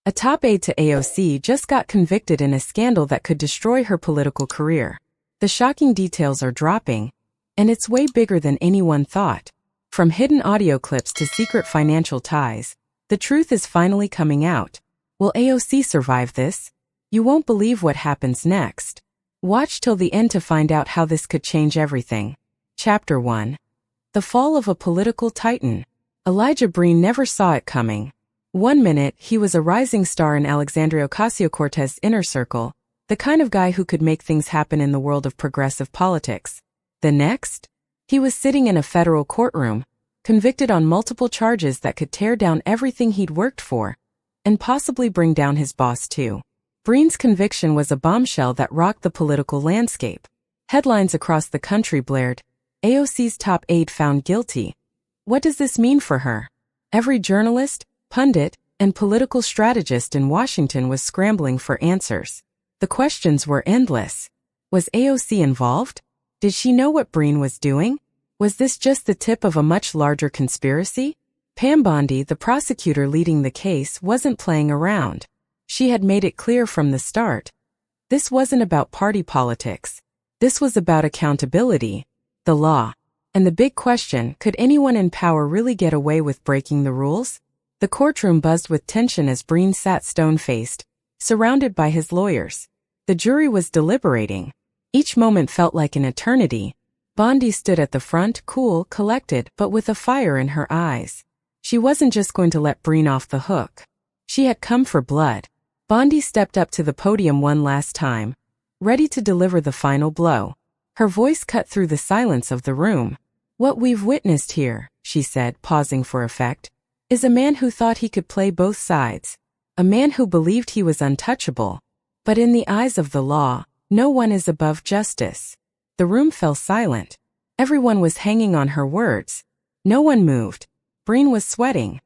A top aide to AOC just got convicted in a scandal that could destroy her political career. The shocking details are dropping, and it's way bigger than anyone thought. From hidden audio clips to secret financial ties, the truth is finally coming out. Will AOC survive this? You won't believe what happens next. Watch till the end to find out how this could change everything. Chapter 1. The Fall of a Political Titan. Breen never saw it coming. One minute, he was a rising star in Alexandria Ocasio-Cortez inner circle, the kind of guy who could make things happen in the world of progressive politics. The next? He was sitting in a federal courtroom, convicted on multiple charges that could tear down everything he'd worked for, and possibly bring down his boss too. Breen's conviction was a bombshell that rocked the political landscape. Headlines across the country blared, AOC's top aide found guilty. What does this mean for her? Every journalist, pundit, and political strategist in Washington was scrambling for answers. The questions were endless. Was AOC involved? Did she know what Breen was doing? Was this just the tip of a much larger conspiracy? Pam Bondi, the prosecutor leading the case, wasn't playing around. She had made it clear from the start. This wasn't about party politics. This was about accountability, the law, and the big question, could anyone in power really get away with breaking the rules? The courtroom buzzed with tension as Breen sat stone-faced, surrounded by his lawyers. The jury was deliberating. Each moment felt like an eternity. Bondi stood at the front, cool, collected, but with a fire in her eyes. She wasn't just going to let Breen off the hook. She had come for blood. Bondi stepped up to the podium one last time, ready to deliver the final blow. Her voice cut through the silence of the room. What we've witnessed here, she said, pausing for effect, is a man who thought he could play both sides. A man who believed he was untouchable. But in the eyes of the law, no one is above justice. The room fell silent. Everyone was hanging on her words. No one moved. Breen was sweating.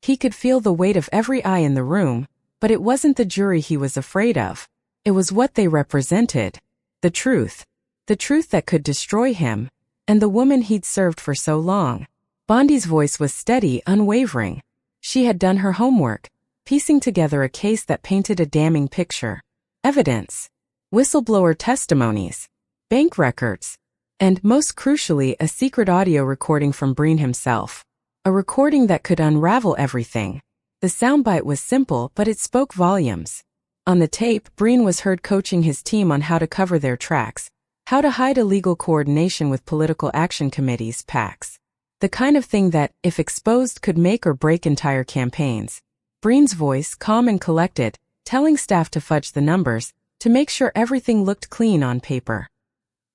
He could feel the weight of every eye in the room, but it wasn't the jury he was afraid of. It was what they represented. The truth. The truth that could destroy him, and the woman he'd served for so long. Bondi's voice was steady, unwavering. She had done her homework, piecing together a case that painted a damning picture. Evidence, whistleblower testimonies, bank records, and, most crucially, a secret audio recording from Breen himself. A recording that could unravel everything. The soundbite was simple, but it spoke volumes. On the tape, Breen was heard coaching his team on how to cover their tracks, how to hide illegal coordination with political action committees, PACs. The kind of thing that, if exposed, could make or break entire campaigns. Breen's voice, calm and collected, telling staff to fudge the numbers, to make sure everything looked clean on paper.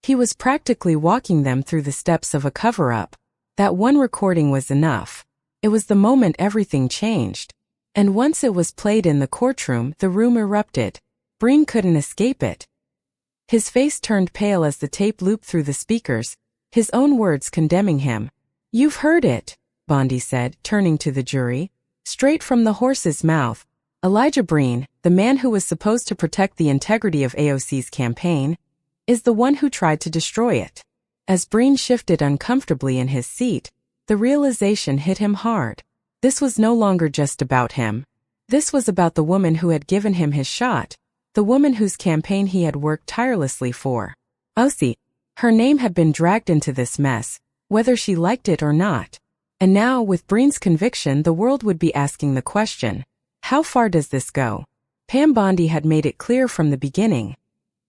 He was practically walking them through the steps of a cover-up. That one recording was enough. It was the moment everything changed. And once it was played in the courtroom, the room erupted. Breen couldn't escape it. His face turned pale as the tape looped through the speakers, his own words condemning him. You've heard it, Bondi said, turning to the jury. Straight from the horse's mouth. Breen, the man who was supposed to protect the integrity of AOC's campaign, is the one who tried to destroy it. As Breen shifted uncomfortably in his seat, the realization hit him hard. This was no longer just about him. This was about the woman who had given him his shot, the woman whose campaign he had worked tirelessly for. AOC. Her name had been dragged into this mess, whether she liked it or not. And now, with Breen's conviction, the world would be asking the question, how far does this go? Pam Bondi had made it clear from the beginning.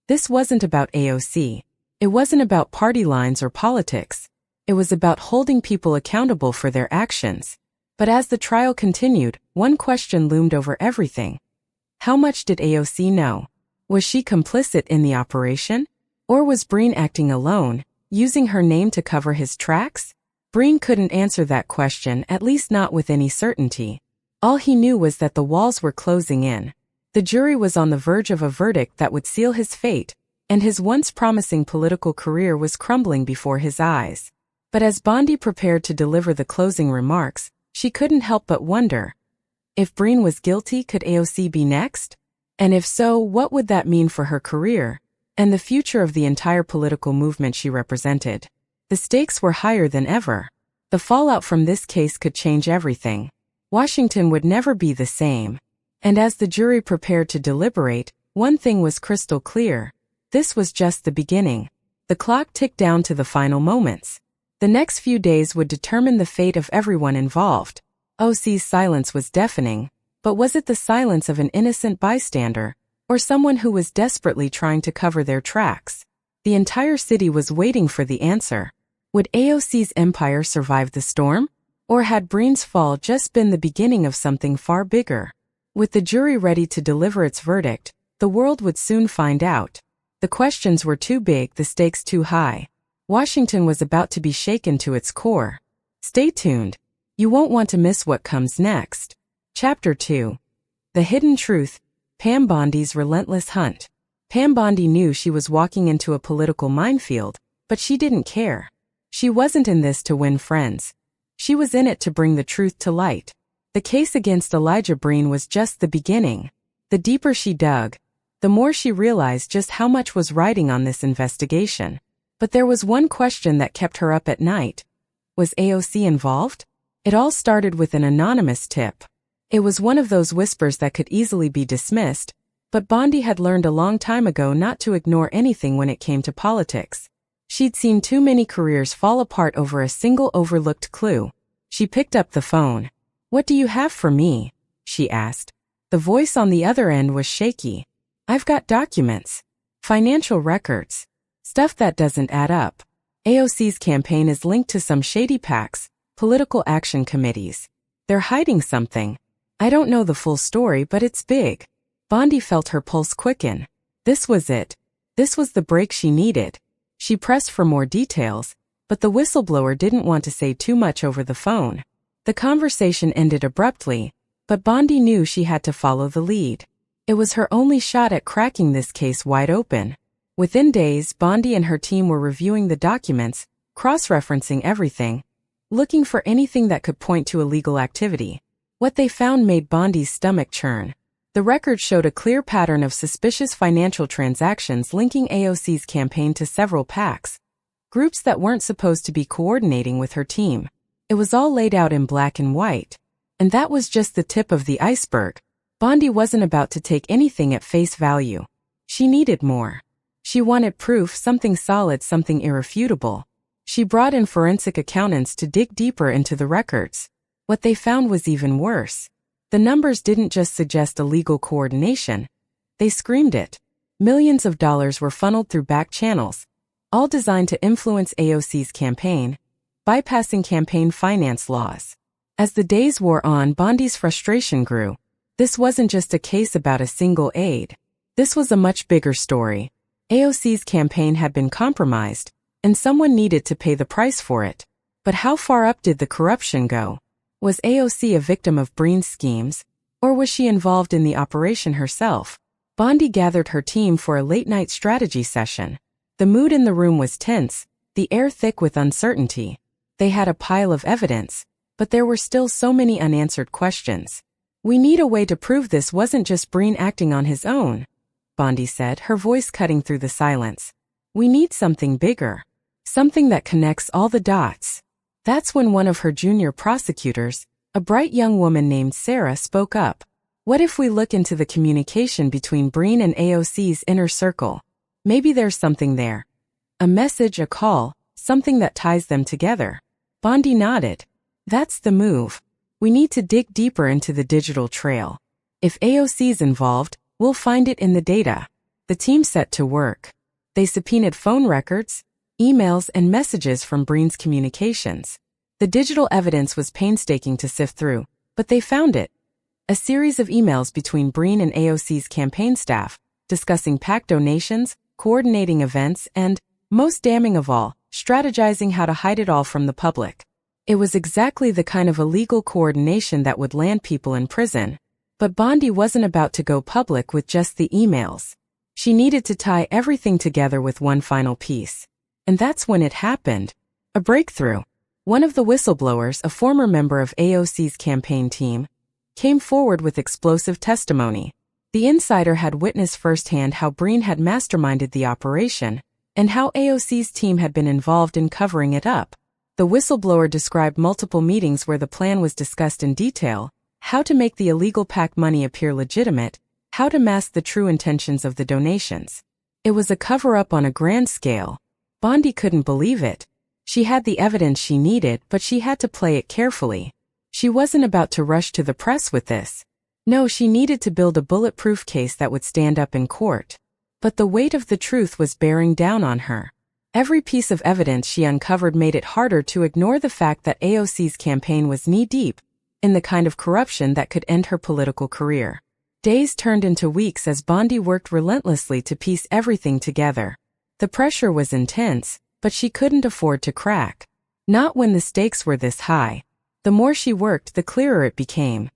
This wasn't about AOC. It wasn't about party lines or politics. It was about holding people accountable for their actions. But as the trial continued, one question loomed over everything. How much did AOC know? Was she complicit in the operation? Or was Breen acting alone, using her name to cover his tracks? Breen couldn't answer that question, at least not with any certainty. All he knew was that the walls were closing in. The jury was on the verge of a verdict that would seal his fate, and his once promising political career was crumbling before his eyes. But as Bondi prepared to deliver the closing remarks, she couldn't help but wonder. If Breen was guilty, could AOC be next? And if so, what would that mean for her career, and the future of the entire political movement she represented? The stakes were higher than ever. The fallout from this case could change everything. Washington would never be the same. And as the jury prepared to deliberate, one thing was crystal clear. This was just the beginning. The clock ticked down to the final moments. The next few days would determine the fate of everyone involved. AOC's silence was deafening, but was it the silence of an innocent bystander, or someone who was desperately trying to cover their tracks? The entire city was waiting for the answer. Would AOC's empire survive the storm? Or had Breen's fall just been the beginning of something far bigger? With the jury ready to deliver its verdict, the world would soon find out. The questions were too big, the stakes too high. Washington was about to be shaken to its core. Stay tuned. You won't want to miss what comes next. Chapter 2. The Hidden Truth, Pam Bondi's Relentless Hunt. Pam Bondi knew she was walking into a political minefield, but she didn't care. She wasn't in this to win friends. She was in it to bring the truth to light. The case against Elijah Breen was just the beginning. The deeper she dug, the more she realized just how much was riding on this investigation. But there was one question that kept her up at night. Was AOC involved? It all started with an anonymous tip. It was one of those whispers that could easily be dismissed, but Bondi had learned a long time ago not to ignore anything when it came to politics. She'd seen too many careers fall apart over a single overlooked clue. She picked up the phone. "What do you have for me?" she asked. The voice on the other end was shaky. "I've got documents. Financial records. Stuff that doesn't add up. AOC's campaign is linked to some shady PACs, political action committees. They're hiding something. I don't know the full story, but it's big." Bondi felt her pulse quicken. This was it. This was the break she needed. She pressed for more details, but the whistleblower didn't want to say too much over the phone. The conversation ended abruptly, but Bondi knew she had to follow the lead. It was her only shot at cracking this case wide open. Within days, Bondi and her team were reviewing the documents, cross-referencing everything, looking for anything that could point to illegal activity. What they found made Bondi's stomach churn. The record showed a clear pattern of suspicious financial transactions linking AOC's campaign to several PACs, groups that weren't supposed to be coordinating with her team. It was all laid out in black and white. And that was just the tip of the iceberg. Bondi wasn't about to take anything at face value. She needed more. She wanted proof, something solid, something irrefutable. She brought in forensic accountants to dig deeper into the records. What they found was even worse. The numbers didn't just suggest illegal coordination. They screamed it. Millions of dollars were funneled through back channels, all designed to influence AOC's campaign, bypassing campaign finance laws. As the days wore on, Bondi's frustration grew. This wasn't just a case about a single aide. This was a much bigger story. AOC's campaign had been compromised, and someone needed to pay the price for it. But how far up did the corruption go? Was AOC a victim of Breen's schemes, or was she involved in the operation herself? Bondi gathered her team for a late-night strategy session. The mood in the room was tense, the air thick with uncertainty. They had a pile of evidence, but there were still so many unanswered questions. "We need a way to prove this wasn't just Breen acting on his own," Bondi said, her voice cutting through the silence. "We need something bigger. Something that connects all the dots." That's when one of her junior prosecutors, a bright young woman named Sarah, spoke up. "What if we look into the communication between Breen and AOC's inner circle? Maybe there's something there. A message, a call, something that ties them together." Bondi nodded. "That's the move. We need to dig deeper into the digital trail. If AOC's involved, we'll find it in the data." The team set to work. They subpoenaed phone records, emails, and messages from Breen's communications. The digital evidence was painstaking to sift through, but they found it. A series of emails between Breen and AOC's campaign staff, discussing PAC donations, coordinating events, and, most damning of all, strategizing how to hide it all from the public. It was exactly the kind of illegal coordination that would land people in prison. But Bondi wasn't about to go public with just the emails. She needed to tie everything together with one final piece. And that's when it happened. A breakthrough. One of the whistleblowers, a former member of AOC's campaign team, came forward with explosive testimony. The insider had witnessed firsthand how Breen had masterminded the operation, and how AOC's team had been involved in covering it up. The whistleblower described multiple meetings where the plan was discussed in detail, how to make the illegal PAC money appear legitimate, how to mask the true intentions of the donations. It was a cover-up on a grand scale. Bondi couldn't believe it. She had the evidence she needed, but she had to play it carefully. She wasn't about to rush to the press with this. No, she needed to build a bulletproof case that would stand up in court. But the weight of the truth was bearing down on her. Every piece of evidence she uncovered made it harder to ignore the fact that AOC's campaign was knee-deep in the kind of corruption that could end her political career. Days turned into weeks as Bondi worked relentlessly to piece everything together. The pressure was intense, but she couldn't afford to crack. Not when the stakes were this high. The more she worked, the clearer it became.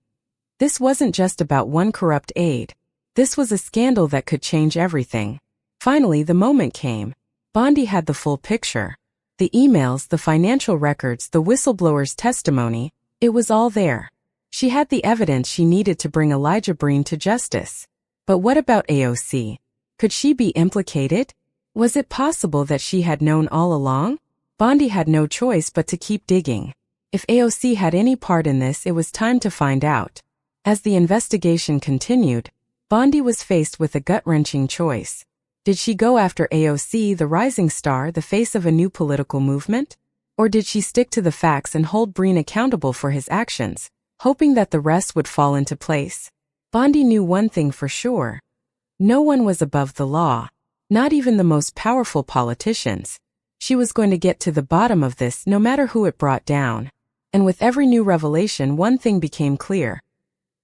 This wasn't just about one corrupt aide. This was a scandal that could change everything. Finally, the moment came. Bondi had the full picture. The emails, the financial records, the whistleblower's testimony, it was all there. She had the evidence she needed to bring Elijah Breen to justice. But what about AOC? Could she be implicated? Was it possible that she had known all along? Bondi had no choice but to keep digging. If AOC had any part in this, it was time to find out. As the investigation continued, Bondi was faced with a gut-wrenching choice. Did she go after AOC, the rising star, the face of a new political movement? Or did she stick to the facts and hold Breen accountable for his actions, hoping that the rest would fall into place? Bondi knew one thing for sure. No one was above the law. Not even the most powerful politicians. She was going to get to the bottom of this no matter who it brought down. And with every new revelation, one thing became clear.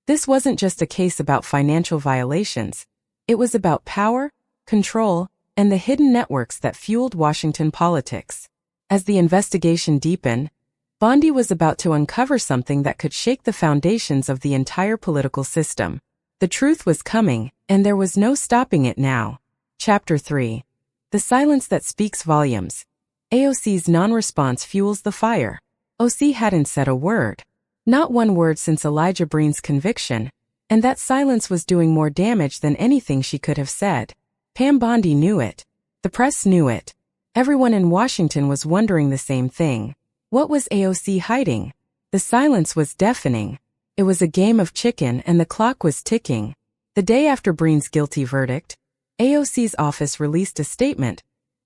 This wasn't just a case about financial violations. It was about power, control, and the hidden networks that fueled Washington politics. As the investigation deepened, Bondi was about to uncover something that could shake the foundations of the entire political system. The truth was coming, and there was no stopping it now. Chapter 3. The silence that speaks volumes. AOC's non-response fuels the fire. OC hadn't said a word. Not one word since Elijah Breen's conviction, and that silence was doing more damage than anything she could have said. Pam Bondi knew it. The press knew it. Everyone in Washington was wondering the same thing. What was AOC hiding? The silence was deafening. It was a game of chicken and the clock was ticking. The day after Breen's guilty verdict, AOC's office released a statement,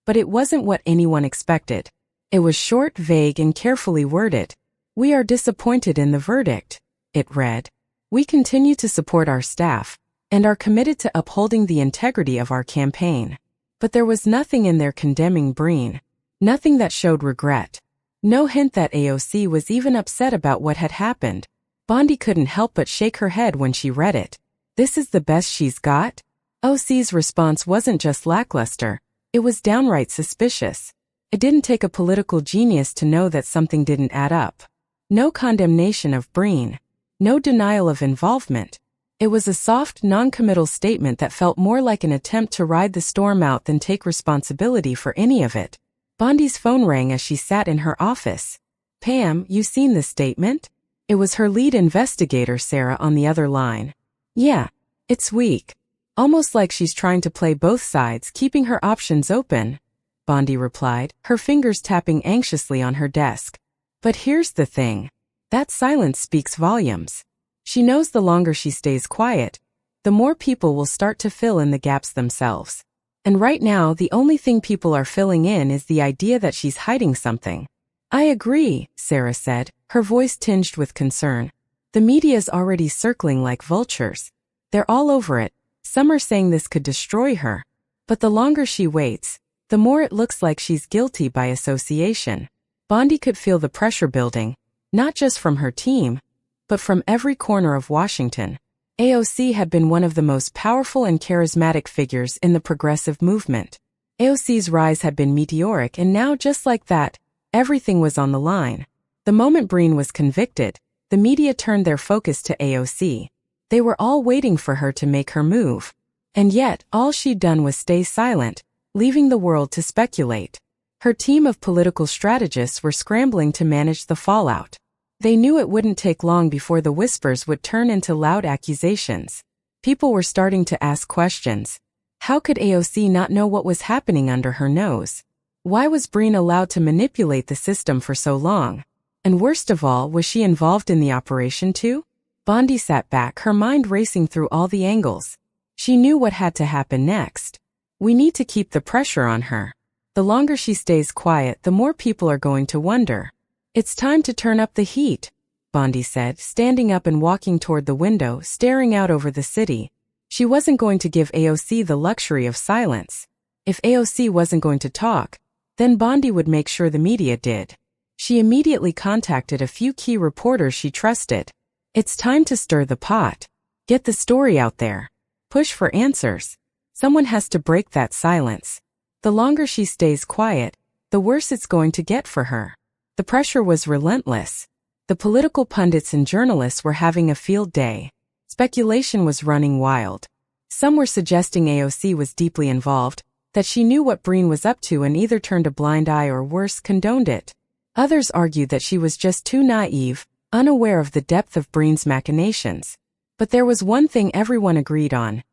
but it wasn't what anyone expected. It was short, vague, and carefully worded. "We are disappointed in the verdict," it read. "We continue to support our staff and are committed to upholding the integrity of our campaign." But there was nothing in there condemning Breen. Nothing that showed regret. No hint that AOC was even upset about what had happened. Bondi couldn't help but shake her head when she read it. This is the best she's got? OC's response wasn't just lackluster, it was downright suspicious. It didn't take a political genius to know that something didn't add up. No condemnation of Breen. No denial of involvement. It was a soft, non-committal statement that felt more like an attempt to ride the storm out than take responsibility for any of it. Bondi's phone rang as she sat in her office. "Pam, you seen the statement?" It was her lead investigator, Sarah, on the other line. "Yeah, it's weak. Almost like she's trying to play both sides, keeping her options open," Bondi replied, her fingers tapping anxiously on her desk. "But here's the thing. That silence speaks volumes. She knows the longer she stays quiet, the more people will start to fill in the gaps themselves. And right now, the only thing people are filling in is the idea that she's hiding something." "I agree," Sarah said, her voice tinged with concern. "The media's already circling like vultures. They're all over it. Some are saying this could destroy her. But the longer she waits, the more it looks like she's guilty by association." Bondi could feel the pressure building, not just from her team, but from every corner of Washington. AOC had been one of the most powerful and charismatic figures in the progressive movement. AOC's rise had been meteoric, and now, just like that, everything was on the line. The moment Breen was convicted, the media turned their focus to AOC. They were all waiting for her to make her move. And yet, all she'd done was stay silent, leaving the world to speculate. Her team of political strategists were scrambling to manage the fallout. They knew it wouldn't take long before the whispers would turn into loud accusations. People were starting to ask questions. How could AOC not know what was happening under her nose? Why was Breen allowed to manipulate the system for so long? And worst of all, was she involved in the operation too? Bondi sat back, her mind racing through all the angles. She knew what had to happen next. We need to keep the pressure on her. The longer she stays quiet, the more people are going to wonder. It's time to turn up the heat, Bondi said, standing up and walking toward the window, staring out over the city. She wasn't going to give AOC the luxury of silence. If AOC wasn't going to talk, then Bondi would make sure the media did. She immediately contacted a few key reporters she trusted. It's time to stir the pot. Get the story out there. Push for answers. Someone has to break that silence. The longer she stays quiet, the worse it's going to get for her. The pressure was relentless. The political pundits and journalists were having a field day. Speculation was running wild. Some were suggesting AOC was deeply involved, that she knew what Breen was up to and either turned a blind eye or worse, condoned it. Others argued that she was just too naive, unaware of the depth of Breen's machinations. But there was one thing everyone agreed on.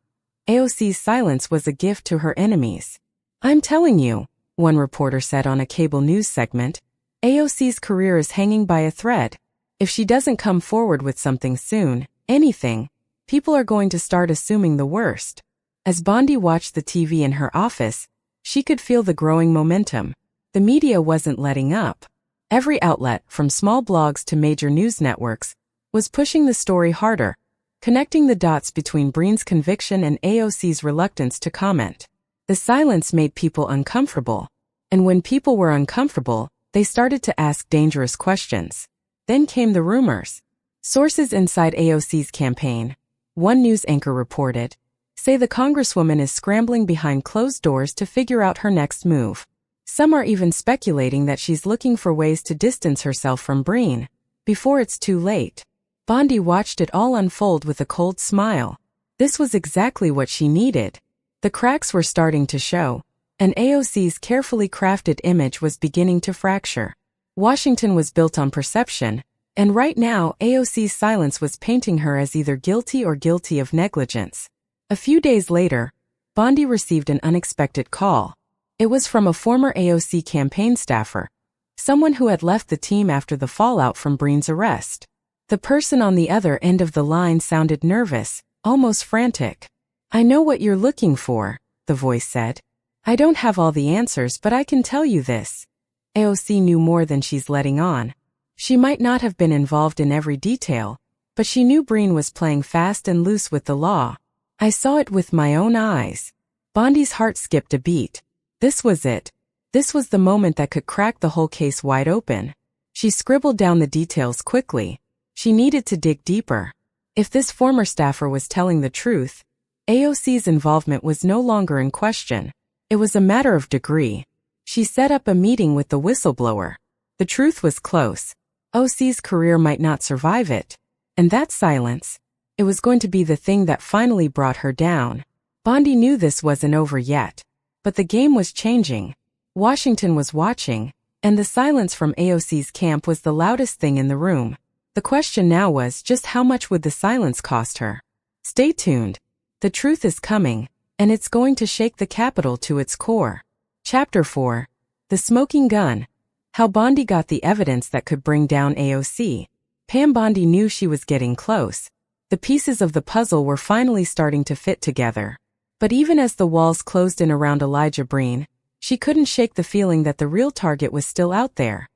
AOC's silence was a gift to her enemies. I'm telling you, one reporter said on a cable news segment, AOC's career is hanging by a thread. If she doesn't come forward with something soon, anything, people are going to start assuming the worst. As Bondi watched the TV in her office, she could feel the growing momentum. The media wasn't letting up. Every outlet, from small blogs to major news networks, was pushing the story harder, connecting the dots between Breen's conviction and AOC's reluctance to comment. The silence made people uncomfortable, and when people were uncomfortable, they started to ask dangerous questions. Then came the rumors. Sources inside AOC's campaign, one news anchor reported, say the congresswoman is scrambling behind closed doors to figure out her next move. Some are even speculating that she's looking for ways to distance herself from Breen before it's too late. Bondi watched it all unfold with a cold smile. This was exactly what she needed. The cracks were starting to show, and AOC's carefully crafted image was beginning to fracture. Washington was built on perception, and right now AOC's silence was painting her as either guilty or guilty of negligence. A few days later, Bondi received an unexpected call. It was from a former AOC campaign staffer, someone who had left the team after the fallout from Breen's arrest. The person on the other end of the line sounded nervous, almost frantic. I know what you're looking for, the voice said. I don't have all the answers, but I can tell you this. AOC knew more than she's letting on. She might not have been involved in every detail, but she knew Breen was playing fast and loose with the law. I saw it with my own eyes. Bondi's heart skipped a beat. This was it. This was the moment that could crack the whole case wide open. She scribbled down the details quickly. She needed to dig deeper. If this former staffer was telling the truth, AOC's involvement was no longer in question. It was a matter of degree. She set up a meeting with the whistleblower. The truth was close. OC's career might not survive it. And that silence, it was going to be the thing that finally brought her down. Bondi knew this wasn't over yet. But the game was changing. Washington was watching, and the silence from AOC's camp was the loudest thing in the room. The question now was just how much would the silence cost her? Stay tuned. The truth is coming, and it's going to shake the Capitol to its core. Chapter 4. The Smoking Gun. How Bondi got the evidence that could bring down AOC. Pam Bondi knew she was getting close. The pieces of the puzzle were finally starting to fit together. But even as the walls closed in around Elijah Breen, she couldn't shake the feeling that the real target was still out there.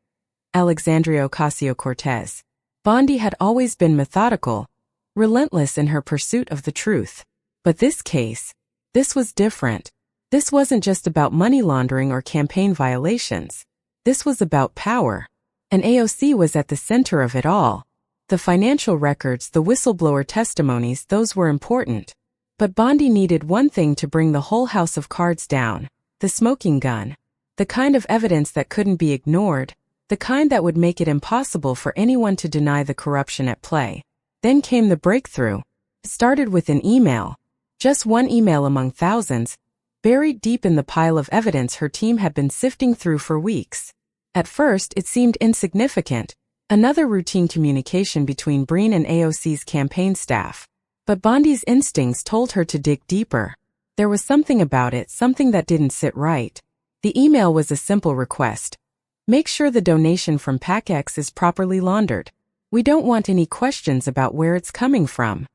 Alexandria Ocasio-Cortez. Bondi had always been methodical, relentless in her pursuit of the truth. But this case, this was different. This wasn't just about money laundering or campaign violations. This was about power. And AOC was at the center of it all. The financial records, the whistleblower testimonies, those were important. But Bondi needed one thing to bring the whole house of cards down: the smoking gun. The kind of evidence that couldn't be ignored, the kind that would make it impossible for anyone to deny the corruption at play. Then came the breakthrough. It started with an email. Just one email among thousands, buried deep in the pile of evidence her team had been sifting through for weeks. At first, it seemed insignificant, another routine communication between Breen and AOC's campaign staff. But Bondi's instincts told her to dig deeper. There was something about it, something that didn't sit right. The email was a simple request. Make sure the donation from PAC X is properly laundered. We don't want any questions about where it's coming from.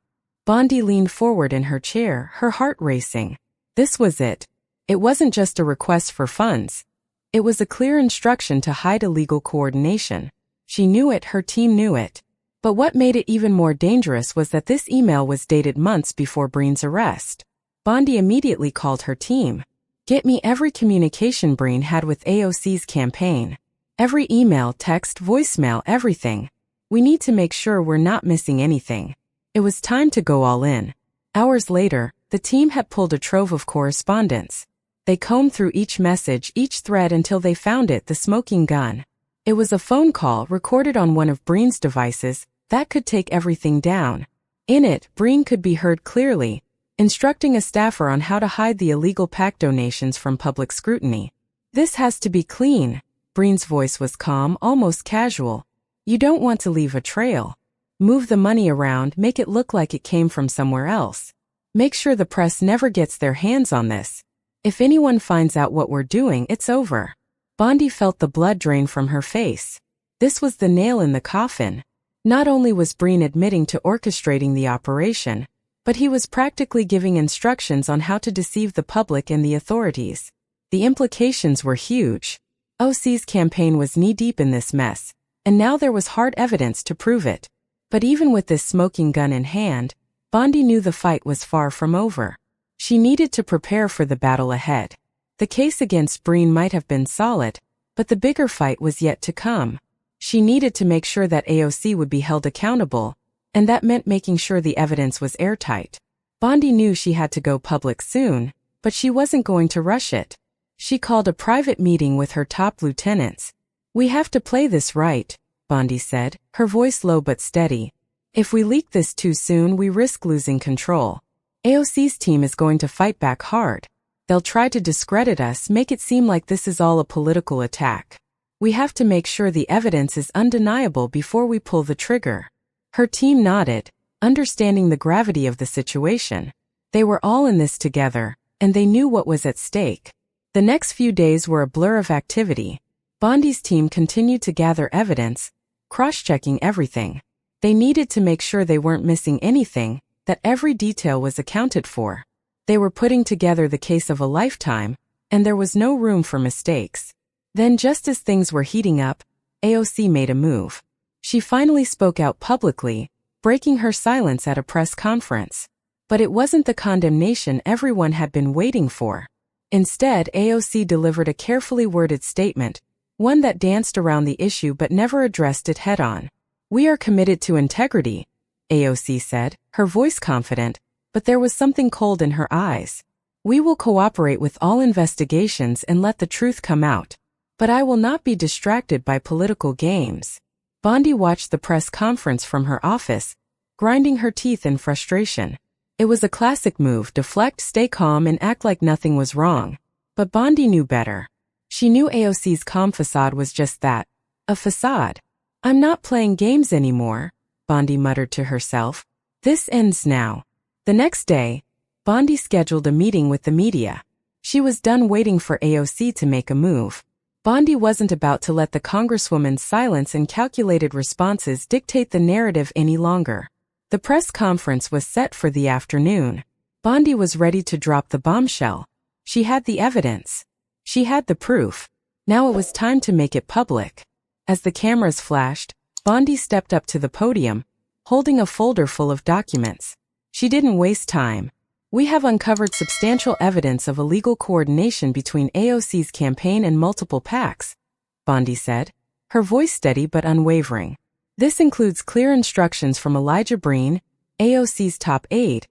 Bondi leaned forward in her chair, her heart racing. This was it. It wasn't just a request for funds. It was a clear instruction to hide illegal coordination. She knew it, her team knew it. But what made it even more dangerous was that this email was dated months before Breen's arrest. Bondi immediately called her team. Get me every communication Breen had with AOC's campaign. Every email, text, voicemail, everything. We need to make sure we're not missing anything. It was time to go all in. Hours later, the team had pulled a trove of correspondence. They combed through each message, each thread until they found it, the smoking gun. It was a phone call recorded on one of Breen's devices that could take everything down. In it, Breen could be heard clearly, instructing a staffer on how to hide the illegal PAC donations from public scrutiny. This has to be clean. Breen's voice was calm, almost casual. You don't want to leave a trail. Move the money around, make it look like it came from somewhere else. Make sure the press never gets their hands on this. If anyone finds out what we're doing, it's over. Bondi felt the blood drain from her face. This was the nail in the coffin. Not only was Breen admitting to orchestrating the operation, but he was practically giving instructions on how to deceive the public and the authorities. The implications were huge. AOC's campaign was knee-deep in this mess, and now there was hard evidence to prove it. But even with this smoking gun in hand, Bondi knew the fight was far from over. She needed to prepare for the battle ahead. The case against Breen might have been solid, but the bigger fight was yet to come. She needed to make sure that AOC would be held accountable, and that meant making sure the evidence was airtight. Bondi knew she had to go public soon, but she wasn't going to rush it. She called a private meeting with her top lieutenants. We have to play this right, Bondi said, her voice low but steady. If we leak this too soon, we risk losing control. AOC's team is going to fight back hard. They'll try to discredit us, make it seem like this is all a political attack. We have to make sure the evidence is undeniable before we pull the trigger. Her team nodded, understanding the gravity of the situation. They were all in this together, and they knew what was at stake. The next few days were a blur of activity. Bondi's team continued to gather evidence, cross-checking everything. They needed to make sure they weren't missing anything, that every detail was accounted for. They were putting together the case of a lifetime, and there was no room for mistakes. Then, just as things were heating up, AOC made a move. She finally spoke out publicly, breaking her silence at a press conference. But it wasn't the condemnation everyone had been waiting for. Instead, AOC delivered a carefully worded statement, one that danced around the issue but never addressed it head-on. We are committed to integrity, AOC said, her voice confident, but there was something cold in her eyes. We will cooperate with all investigations and let the truth come out. But I will not be distracted by political games. Bondi watched the press conference from her office, grinding her teeth in frustration. It was a classic move: deflect, stay calm, and act like nothing was wrong. But Bondi knew better. She knew AOC's calm facade was just that, a facade. I'm not playing games anymore, Bondi muttered to herself. This ends now. The next day, Bondi scheduled a meeting with the media. She was done waiting for AOC to make a move. Bondi wasn't about to let the Congresswoman's silence and calculated responses dictate the narrative any longer. The press conference was set for the afternoon. Bondi was ready to drop the bombshell. She had the evidence. She had the proof. Now it was time to make it public. As the cameras flashed, Bondi stepped up to the podium, holding a folder full of documents. She didn't waste time. We have uncovered substantial evidence of illegal coordination between AOC's campaign and multiple PACs, Bondi said, her voice steady but unwavering. This includes clear instructions from Elijah Breen, AOC's top aide,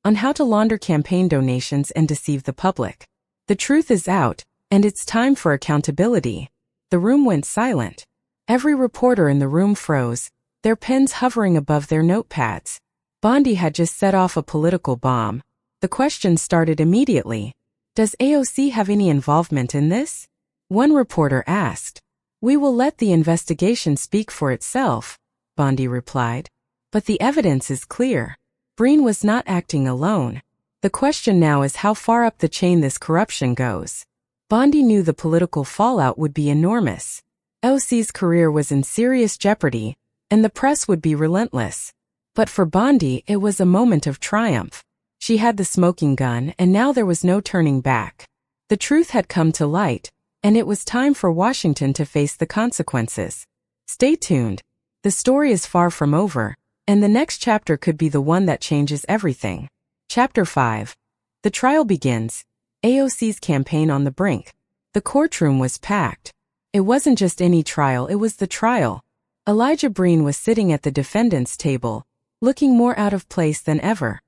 on how to launder campaign donations and deceive the public. The truth is out, and it's time for accountability. The room went silent. Every reporter in the room froze, their pens hovering above their notepads. Bondi had just set off a political bomb. The question started immediately. Does AOC have any involvement in this? One reporter asked. We will let the investigation speak for itself, Bondi replied. But the evidence is clear. Breen was not acting alone. The question now is how far up the chain this corruption goes. Bondi knew the political fallout would be enormous. AOC's career was in serious jeopardy, and the press would be relentless. But for Bondi, it was a moment of triumph. She had the smoking gun, and now there was no turning back. The truth had come to light, and it was time for Washington to face the consequences. Stay tuned. The story is far from over, and the next chapter could be the one that changes everything. Chapter 5. The trial begins. AOC's campaign on the brink. The courtroom was packed. It wasn't just any trial, it was the trial. Elijah Breen was sitting at the defendant's table, looking more out of place than ever.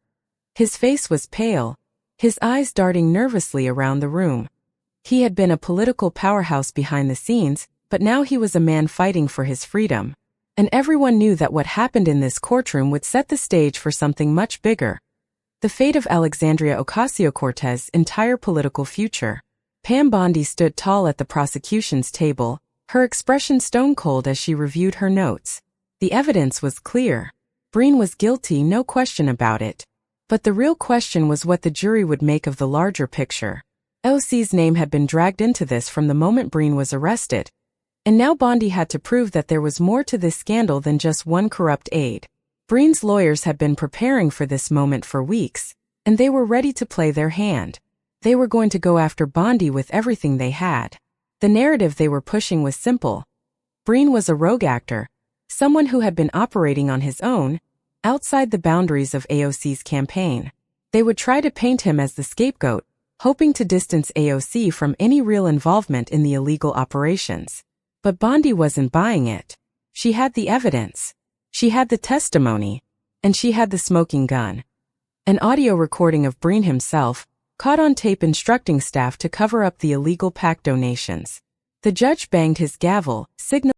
His face was pale, his eyes darting nervously around the room. He had been a political powerhouse behind the scenes, but now he was a man fighting for his freedom. And everyone knew that what happened in this courtroom would set the stage for something much bigger. The fate of Alexandria Ocasio-Cortez's entire political future. Pam Bondi stood tall at the prosecution's table, her expression stone-cold as she reviewed her notes. The evidence was clear. Breen was guilty, no question about it. But the real question was what the jury would make of the larger picture. AOC's name had been dragged into this from the moment Breen was arrested. And now Bondi had to prove that there was more to this scandal than just one corrupt aide. Breen's lawyers had been preparing for this moment for weeks, and they were ready to play their hand. They were going to go after Bondi with everything they had. The narrative they were pushing was simple. Breen was a rogue actor, someone who had been operating on his own, outside the boundaries of AOC's campaign. They would try to paint him as the scapegoat, hoping to distance AOC from any real involvement in the illegal operations. But Bondi wasn't buying it. She had the evidence. She had the testimony. And she had the smoking gun. An audio recording of Breen himself, caught on tape instructing staff to cover up the illegal PAC donations. The judge banged his gavel, signaling